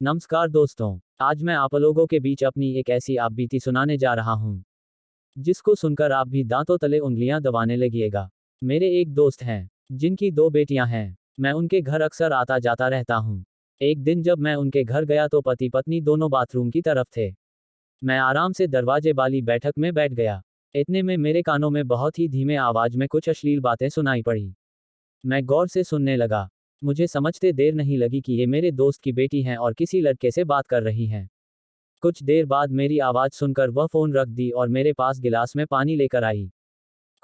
नमस्कार दोस्तों, आज मैं आप लोगों के बीच अपनी एक ऐसी आप बीती सुनाने जा रहा हूँ जिसको सुनकर आप भी दांतों तले उंगलियां दबाने लगिएगा। मेरे एक दोस्त हैं जिनकी दो बेटियां हैं। मैं उनके घर अक्सर आता जाता रहता हूँ। एक दिन जब मैं उनके घर गया तो पति पत्नी दोनों बाथरूम की तरफ थे। मैं आराम से दरवाजे वाली बैठक में बैठ गया। इतने में मेरे कानों में बहुत ही धीमे आवाज में कुछ अश्लील बातें सुनाई पड़ी। मैं गौर से सुनने लगा। मुझे समझते देर नहीं लगी कि ये मेरे दोस्त की बेटी हैं और किसी लड़के से बात कर रही हैं। कुछ देर बाद मेरी आवाज सुनकर वह फोन रख दी और मेरे पास गिलास में पानी लेकर आई।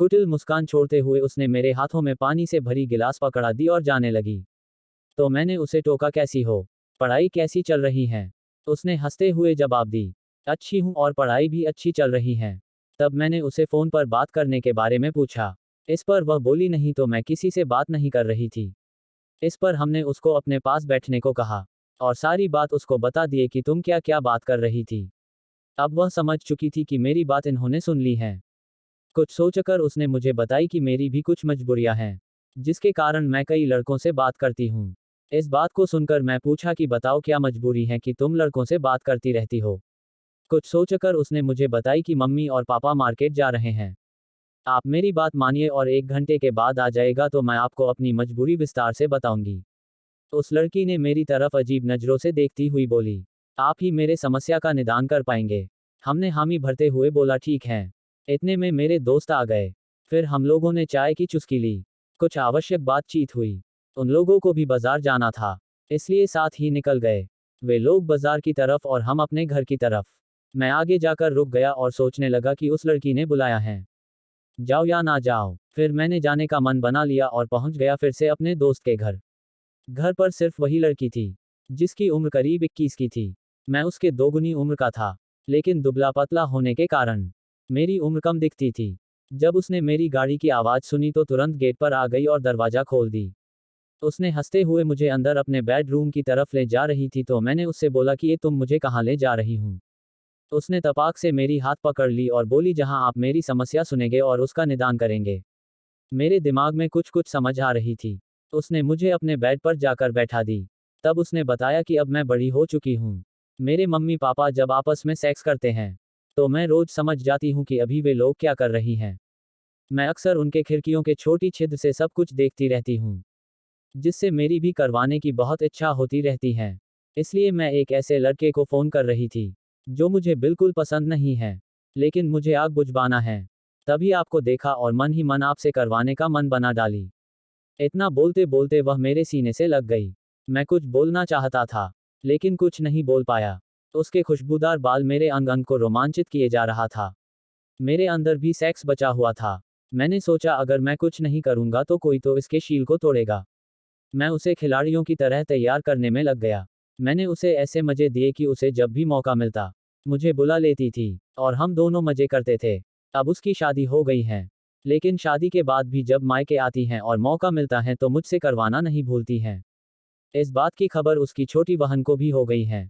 कुटिल मुस्कान छोड़ते हुए उसने मेरे हाथों में पानी से भरी गिलास पकड़ा दी और जाने लगी। तो मैंने उसे टोका, कैसी हो, पढ़ाई कैसी चल रही है? उसने हंसते हुए जवाब दी, अच्छी हूँ और पढ़ाई भी अच्छी चल रही है। तब मैंने उसे फोन पर बात करने के बारे में पूछा। इस पर वह बोली, नहीं तो मैं किसी से बात नहीं कर रही थी। इस पर हमने उसको अपने पास बैठने को कहा और सारी बात उसको बता दिए कि तुम क्या क्या बात कर रही थी। अब वह समझ चुकी थी कि मेरी बात इन्होंने सुन ली है। कुछ सोचकर उसने मुझे बताई कि मेरी भी कुछ मजबूरियां हैं जिसके कारण मैं कई लड़कों से बात करती हूँ। इस बात को सुनकर मैं पूछा कि बताओ क्या मजबूरी है कि तुम लड़कों से बात करती रहती हो। कुछ सोचकर उसने मुझे बताई कि मम्मी और पापा मार्केट जा रहे हैं। आप मेरी बात मानिए और 1 घंटे के बाद आ जाएगा तो मैं आपको अपनी मजबूरी विस्तार से बताऊंगी। उस लड़की ने मेरी तरफ अजीब नजरों से देखती हुई बोली, आप ही मेरे समस्या का निदान कर पाएंगे। हमने हामी भरते हुए बोला, ठीक है। इतने में मेरे दोस्त आ गए। फिर हम लोगों ने चाय की चुस्की ली। कुछ आवश्यक बातचीत हुई। उन लोगों को भी बाजार जाना था, इसलिए साथ ही निकल गए। वे लोग बाजार की तरफ और हम अपने घर की तरफ। मैं आगे जाकर रुक गया और सोचने लगा कि उस लड़की ने बुलाया है, जाओ या ना जाओ। फिर मैंने जाने का मन बना लिया और पहुंच गया फिर से अपने दोस्त के घर। घर पर सिर्फ वही लड़की थी जिसकी उम्र करीब 21 की थी। मैं उसके दोगुनी उम्र का था, लेकिन दुबला पतला होने के कारण मेरी उम्र कम दिखती थी। जब उसने मेरी गाड़ी की आवाज सुनी तो तुरंत गेट पर आ गई और दरवाजा खोल दी। उसने हंसते हुए मुझे अंदर अपने बेडरूम की तरफ ले जा रही थी तो मैंने उससे बोला कि ये तुम मुझे कहाँ ले जा रही हूँ। उसने तपाक से मेरी हाथ पकड़ ली और बोली, जहां आप मेरी समस्या सुनेंगे और उसका निदान करेंगे। मेरे दिमाग में कुछ कुछ समझ आ रही थी। उसने मुझे अपने बेड पर जाकर बैठा दी। तब उसने बताया कि अब मैं बड़ी हो चुकी हूँ। मेरे मम्मी पापा जब आपस में सेक्स करते हैं तो मैं रोज समझ जाती हूँ कि अभी वे लोग क्या कर रही हैं। मैं अक्सर उनके खिड़कियों के छोटी छिद्र से सब कुछ देखती रहती हूँ, जिससे मेरी भी करवाने की बहुत इच्छा होती रहती है। इसलिए मैं एक ऐसे लड़के को फोन कर रही थी जो मुझे बिल्कुल पसंद नहीं है, लेकिन मुझे आग बुझवाना है। तभी आपको देखा और मन ही मन आपसे करवाने का मन बना डाली। इतना बोलते बोलते वह मेरे सीने से लग गई। मैं कुछ बोलना चाहता था, लेकिन कुछ नहीं बोल पाया। उसके खुशबूदार बाल मेरे अंग अंग को रोमांचित किए जा रहा था। मेरे अंदर भी सेक्स बचा हुआ था। मैंने सोचा, अगर मैं कुछ नहीं करूंगा तो कोई तो इसके शील को तोड़ेगा। मैं उसे खिलाड़ियों की तरह तैयार करने में लग गया। मैंने उसे ऐसे मजे दिए कि उसे जब भी मौका मिलता मुझे बुला लेती थी और हम दोनों मजे करते थे। अब उसकी शादी हो गई है, लेकिन शादी के बाद भी जब मायके आती हैं और मौका मिलता है तो मुझसे करवाना नहीं भूलती हैं। इस बात की खबर उसकी छोटी बहन को भी हो गई है।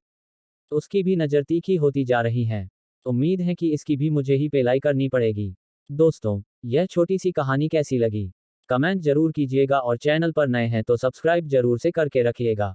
उसकी भी नज़र तीखी होती जा रही है। उम्मीद है कि इसकी भी मुझे ही पेलाई करनी पड़ेगी। दोस्तों, यह छोटी सी कहानी कैसी लगी? कमेंट जरूर कीजिएगा और चैनल पर नए हैं तो सब्सक्राइब जरूर से करके रखिएगा।